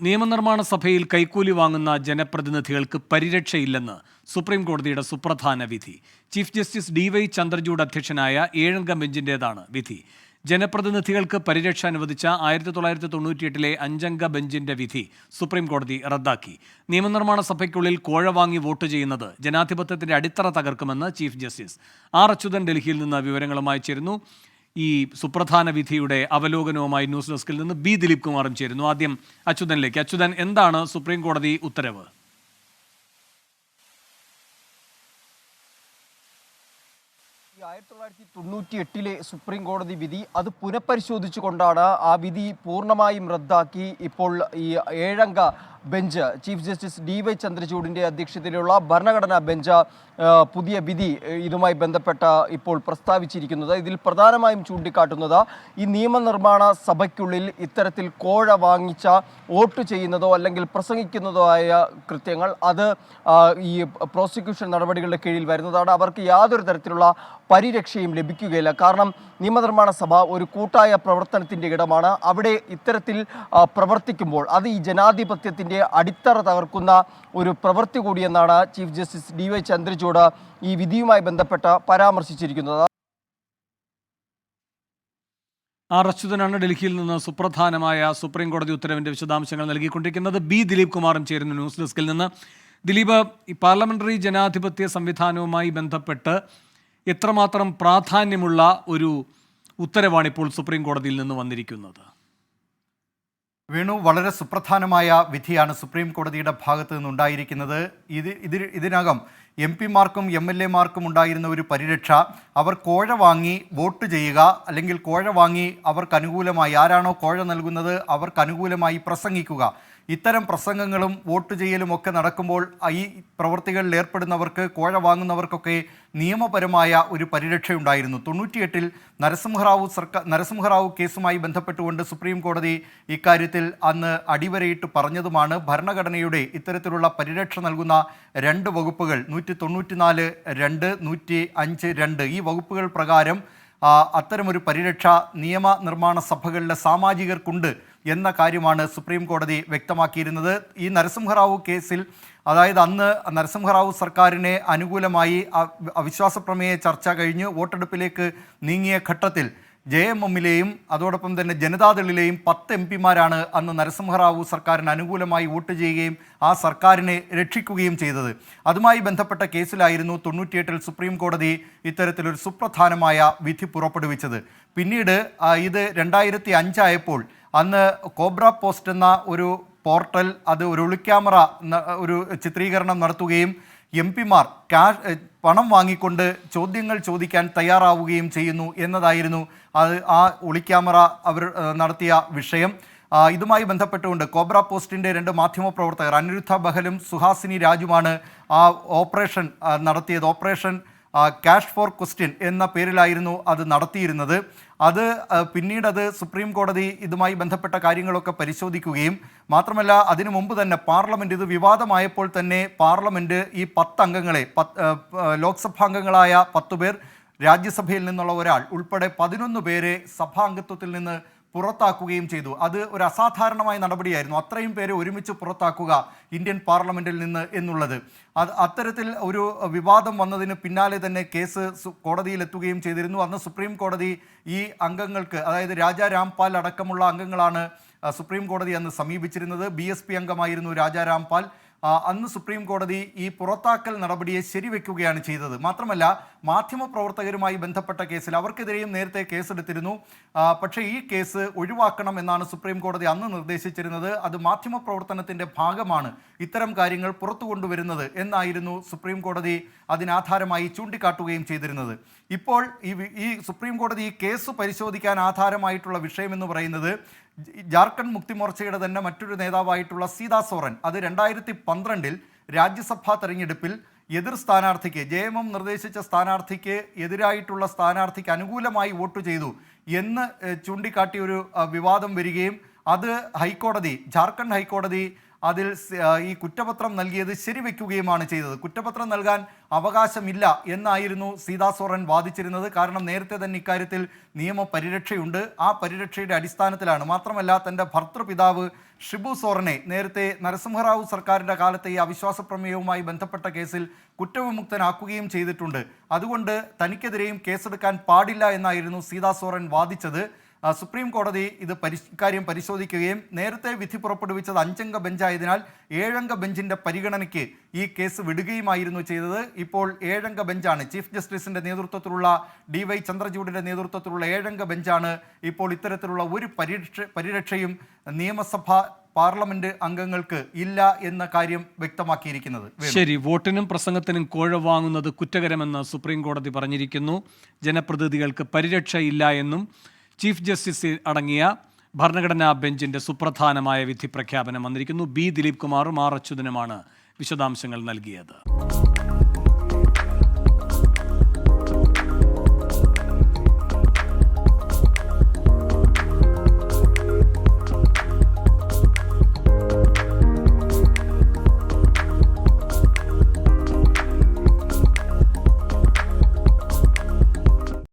നിയമനിർമ്മാണ സഭയിൽ കൈക്കൂലി വാങ്ങുന്ന ജനപ്രതിനിധികൾക്ക് പരിരക്ഷയില്ലെന്ന് സുപ്രീം കോടതിയുടെ സുപ്രധാന വിധി. ചീഫ് ജസ്റ്റിസ് DY ചന്ദ്രചൂഡ് അധ്യക്ഷനായ 7-അംഗ ബെഞ്ചിന്റേതാണ് വിധി. ജനപ്രതിനിധികൾക്ക് പരിരക്ഷ അനുവദിച്ച 1998 5-അംഗ ബെഞ്ചിന്റെ വിധി സുപ്രീം കോടതി റദ്ദാക്കി. നിയമനിർമ്മാണ സഭയ്ക്കുള്ളിൽ കോഴ വാങ്ങി വോട്ട് ചെയ്യുന്നത് ജനാധിപത്യത്തിന്റെ അടിത്തറ തകർക്കുമെന്ന് ചീഫ് ജസ്റ്റിസ് അച്യുതൻ ഡൽഹിയിൽ നിന്ന് വിവരങ്ങളുമായി ചേരുന്നു. ഈ സുപ്രധാന വിധിയുടെ അവലോകനവുമായി ന്യൂസ് ഡെസ്കിൽ നിന്ന് ദിലീപ് കുമാറും ചേരുന്നു. ആദ്യം അച്യുതനിലേക്ക്. അച്യുതൻ, എന്താണ് സുപ്രീം കോടതി ഉത്തരവ്? 1998 സുപ്രീം കോടതി വിധി അത് പുനഃപരിശോധിച്ചുകൊണ്ടാണ് ആ വിധി പൂർണ്ണമായും റദ്ദാക്കി ഇപ്പോൾ ഈ 7-അംഗ ബെഞ്ച് ചീഫ് ജസ്റ്റിസ് DY ചന്ദ്രചൂഡിൻ്റെ അധ്യക്ഷതയിലുള്ള ഭരണഘടനാ ബെഞ്ച് പുതിയ വിധി ഇതുമായി ബന്ധപ്പെട്ട ഇപ്പോൾ പ്രസ്താവിച്ചിരിക്കുന്നത്. ഇതിൽ പ്രധാനമായും ചൂണ്ടിക്കാട്ടുന്നത് ഈ നിയമനിർമ്മാണ സഭയ്ക്കുള്ളിൽ ഇത്തരത്തിൽ കോഴ വാങ്ങിച്ച വോട്ട് ചെയ്യുന്നതോ അല്ലെങ്കിൽ പ്രസംഗിക്കുന്നതോ ആയ കൃത്യങ്ങൾ അത് ഈ പ്രോസിക്യൂഷൻ നടപടികളുടെ കീഴിൽ വരുന്നതാണ്. അവർക്ക് യാതൊരു തരത്തിലുള്ള പരിരക്ഷയും ലഭിക്കുകയില്ല. കാരണം നിയമനിർമ്മാണ സഭ ഒരു കൂട്ടായ പ്രവർത്തനത്തിൻ്റെ ഇടമാണ്. അവിടെ ഇത്തരത്തിൽ പ്രവർത്തിക്കുമ്പോൾ അത് ഈ ജനാധിപത്യത്തിൻ്റെ അടിത്തറ തകർക്കുന്ന ഒരു പ്രവൃത്തി കൂടിയെന്നാണ് ചീഫ് ജസ്റ്റിസ് DY ചന്ദ്രചൂഡ് ഈ വിധിയുമായി ബന്ധപ്പെട്ട് പരാമർശിച്ചിരിക്കുന്നത്. അച്യുതനാണ് ഡൽഹിയിൽ നിന്ന് സുപ്രധാനമായ സുപ്രീം കോടതി ഉത്തരവിന്റെ വിശദാംശങ്ങൾ നൽകിക്കൊണ്ടിരിക്കുന്നത്. ദിലീപ് കുമാറും ചേരുന്നു ന്യൂസ് ഡെസ്കിൽ നിന്ന്. ദിലീപ്, ഈ പാർലമെന്ററി ജനാധിപത്യ സംവിധാനവുമായി ബന്ധപ്പെട്ട് എത്രമാത്രം പ്രാധാന്യമുള്ള ഒരു ഉത്തരവാണ് ഇപ്പോൾ സുപ്രീം കോടതിയിൽ നിന്ന് വന്നിരിക്കുന്നത്? വേണു, വളരെ സുപ്രധാനമായ വിധിയാണ് സുപ്രീം കോടതിയുടെ ഭാഗത്ത് നിന്നുണ്ടായിരിക്കുന്നത്. ഇതിനകം MP-മാർക്കും MLA-മാർക്കും ഉണ്ടായിരുന്ന ഒരു പരിരക്ഷ, അവർ കോഴ വാങ്ങി വോട്ട് ചെയ്യുക അല്ലെങ്കിൽ കോഴ വാങ്ങി അവർക്ക് അനുകൂലമായി, ആരാണോ കോഴ നൽകുന്നത് അവർക്ക് അനുകൂലമായി പ്രസംഗിക്കുക, ഇത്തരം പ്രസംഗങ്ങളും വോട്ട് ചെയ്യലും ഒക്കെ നടക്കുമ്പോൾ ഈ പ്രവൃത്തികളിൽ ഏർപ്പെടുന്നവർക്ക്, കോഴ വാങ്ങുന്നവർക്കൊക്കെ നിയമപരമായ ഒരു പരിരക്ഷയുണ്ടായിരുന്നു. 98 നരസിംഹറാവു കേസുമായി ബന്ധപ്പെട്ടുകൊണ്ട് സുപ്രീം കോടതി ഇക്കാര്യത്തിൽ അന്ന് അടിവരയിട്ട് പറഞ്ഞതുമാണ്. ഭരണഘടനയുടെ ഇത്തരത്തിലുള്ള പരിരക്ഷ നൽകുന്ന 2 വകുപ്പുകൾ 194(2), 105(2) ഈ വകുപ്പുകൾ പ്രകാരം അത്തരമൊരു പരിരക്ഷ നിയമനിർമ്മാണ സഭകളിലെ സാമാജികർക്കുണ്ട് എന്ന കാര്യമാണ് സുപ്രീം കോടതി വ്യക്തമാക്കിയിരുന്നത്. ഈ നരസിംഹറാവു കേസിൽ, അതായത് അന്ന് നരസിംഹറാവു സർക്കാരിനെ അനുകൂലമായി അവിശ്വാസ പ്രമേയ ചർച്ച കഴിഞ്ഞ് വോട്ടെടുപ്പിലേക്ക് നീങ്ങിയ ഘട്ടത്തിൽ JMM-ലെയും അതോടൊപ്പം തന്നെ ജനതാദളിലെയും 10 MP-മാരാണ് അന്ന് നരസിംഹറാവു സർക്കാരിന് അനുകൂലമായി വോട്ട് ചെയ്യുകയും ആ സർക്കാരിനെ രക്ഷിക്കുകയും ചെയ്തത്. അതുമായി ബന്ധപ്പെട്ട കേസിലായിരുന്നു 98 സുപ്രീം കോടതി ഇത്തരത്തിലൊരു സുപ്രധാനമായ വിധി പുറപ്പെടുവിച്ചത്. പിന്നീട് ഇത് 2005 ആയപ്പോൾ അന്ന് കോബ്ര പോസ്റ്റ് എന്ന ഒരു പോർട്ടൽ, അത് ഒരു ഒളിക്യാമറ ഒരു ചിത്രീകരണം നടത്തുകയും MP-മാർ പണം വാങ്ങിക്കൊണ്ട് ചോദ്യങ്ങൾ ചോദിക്കാൻ തയ്യാറാവുകയും ചെയ്യുന്നു എന്നതായിരുന്നു ആ ഒളിക്യാമറ അവർ നടത്തിയ വിഷയം. ഇതുമായി ബന്ധപ്പെട്ടുകൊണ്ട് കോബ്ര പോസ്റ്റിൻ്റെ 2 മാധ്യമപ്രവർത്തകർ അനിരുദ്ധ ബഹലും സുഹാസിനി രാജുമാണ് ആ ഓപ്പറേഷൻ നടത്തിയത്. ഓപ്പറേഷൻ ക്യാഷ് ഫോർ ക്വസ്റ്റ്യൻ എന്ന പേരിലായിരുന്നു അത് നടത്തിയിരുന്നത്. പിന്നീട് സുപ്രീം കോടതി ഇതുമായി ബന്ധപ്പെട്ട കാര്യങ്ങളൊക്കെ പരിശോധിക്കുകയും മാത്രമല്ല അതിനു മുമ്പ് തന്നെ പാർലമെൻറ്റ്, ഇത് വിവാദമായപ്പോൾ തന്നെ പാർലമെൻറ്റ് ഈ 10 അംഗങ്ങളെ, ലോക്സഭാംഗങ്ങളായ 10 പേർ, രാജ്യസഭയിൽ നിന്നുള്ള ഒരാൾ ഉൾപ്പെടെ 11 പേരെ സഭാംഗത്വത്തിൽ നിന്ന് പുറത്താക്കുകയും ചെയ്തു. അത് ഒരു അസാധാരണമായ നടപടിയായിരുന്നു. അത്രയും പേരെ ഒരുമിച്ച് പുറത്താക്കുക ഇന്ത്യൻ പാർലമെൻറ്റിൽ നിന്ന് എന്നുള്ളത്. അത്തരത്തിൽ ഒരു വിവാദം വന്നതിന് പിന്നാലെ തന്നെ കേസ് കോടതിയിലെത്തുകയും ചെയ്തിരുന്നു. അന്ന് സുപ്രീം കോടതി ഈ അംഗങ്ങൾക്ക്, അതായത് രാജാ രാംപാൽ അടക്കമുള്ള അംഗങ്ങളാണ് സുപ്രീം കോടതി അന്ന് സമീപിച്ചിരുന്നത്. BSP അംഗമായിരുന്നു രാജാ രാംപാൽ. അന്ന് സുപ്രീം കോടതി ഈ പുറത്താക്കൽ നടപടിയെ ശരിവെക്കുകയാണ് ചെയ്തത്. മാത്രമല്ല മാധ്യമപ്രവർത്തകരുമായി ബന്ധപ്പെട്ട കേസിൽ അവർക്കെതിരെയും നേരത്തെ കേസെടുത്തിരുന്നു. പക്ഷേ ഈ കേസ് ഒഴിവാക്കണം എന്നാണ് സുപ്രീം കോടതി അന്ന് നിർദ്ദേശിച്ചിരുന്നത്. അത് മാധ്യമപ്രവർത്തനത്തിൻ്റെ ഭാഗമാണ് ഇത്തരം കാര്യങ്ങൾ പുറത്തു കൊണ്ടുവരുന്നത് എന്നായിരുന്നു സുപ്രീം കോടതി അതിനാധാരമായി ചൂണ്ടിക്കാട്ടുകയും ചെയ്തിരുന്നത്. ഇപ്പോൾ ഈ സുപ്രീം കോടതി ഈ കേസ് പരിശോധിക്കാൻ ആധാരമായിട്ടുള്ള വിഷയമെന്ന് പറയുന്നത് ജാർഖണ്ഡ് മുക്തി മോർച്ചയുടെ തന്നെ മറ്റൊരു നേതാവായിട്ടുള്ള സീതാ സോറൻ, അത് 2012 രാജ്യസഭാ തെരഞ്ഞെടുപ്പിൽ എതിർ സ്ഥാനാർത്ഥിക്ക്, JMM നിർദ്ദേശിച്ച സ്ഥാനാർത്ഥിക്ക് എതിരായിട്ടുള്ള സ്ഥാനാർത്ഥിക്ക് അനുകൂലമായി വോട്ട് ചെയ്തു എന്ന് ചൂണ്ടിക്കാട്ടിയൊരു വിവാദം വരികയും അത് ജാർഖണ്ഡ് ഹൈക്കോടതി അതിൽ ഈ കുറ്റപത്രം നൽകിയത് ശരിവെക്കുകയുമാണ് ചെയ്തത്. കുറ്റപത്രം നൽകാൻ അവകാശമില്ല എന്നായിരുന്നു സീതാ സോറൻ വാദിച്ചിരുന്നത്. കാരണം നേരത്തെ തന്നെ ഇക്കാര്യത്തിൽ നിയമപരിരക്ഷയുണ്ട്. ആ പരിരക്ഷയുടെ അടിസ്ഥാനത്തിലാണ്. മാത്രമല്ല, തൻ്റെ ഭർത്തൃപിതാവ് ഷിബു സോറനെ നേരത്തെ നരസിംഹറാവു സർക്കാരിൻ്റെ കാലത്തെ ഈ അവിശ്വാസ പ്രമേയവുമായി ബന്ധപ്പെട്ട കേസിൽ കുറ്റവിമുക്തനാക്കുകയും ചെയ്തിട്ടുണ്ട്. അതുകൊണ്ട് തനിക്കെതിരെയും കേസെടുക്കാൻ പാടില്ല എന്നായിരുന്നു സീതാ സോറൻ വാദിച്ചത്. സുപ്രീം കോടതി ഇക്കാര്യം പരിശോധിക്കുകയും നേരത്തെ വിധി പുറപ്പെടുവിച്ചത് 5 അംഗ ബെഞ്ചായതിനാൽ 7 അംഗ ബെഞ്ചിന്റെ പരിഗണനയ്ക്ക് ഈ കേസ് വിടുകയുമായിരുന്നു ചെയ്തത്. ഇപ്പോൾ 7 അംഗ ബെഞ്ചാണ്, ചീഫ് ജസ്റ്റിസിന്റെ നേതൃത്വത്തിലുള്ള DY ചന്ദ്രചൂഡിന്റെ നേതൃത്വത്തിലുള്ള 7 അംഗ ബെഞ്ചാണ് ഇപ്പോൾ ഇത്തരത്തിലുള്ള ഒരു പരിരക്ഷയും നിയമസഭ പാർലമെന്റ് അംഗങ്ങൾക്ക് ഇല്ല എന്ന കാര്യം വ്യക്തമാക്കിയിരിക്കുന്നത്. ശരി, വോട്ടിനും പ്രസംഗത്തിനും കോഴ വാങ്ങുന്നത് കുറ്റകരമെന്ന് സുപ്രീം കോടതി പറഞ്ഞിരിക്കുന്നു. ജനപ്രതിനിധികൾക്ക് പരിരക്ഷയില്ല എന്നും ചീഫ് ജസ്റ്റിസ് അടങ്ങിയ ഭരണഘടനാ ബെഞ്ചിന്റെ സുപ്രധാനമായ വിധി പ്രഖ്യാപനം വന്നിരിക്കുന്നു. B. ദിലീപ് കുമാറും R. അച്യുതനുമാണ് വിശദാംശങ്ങൾ നൽകിയത്.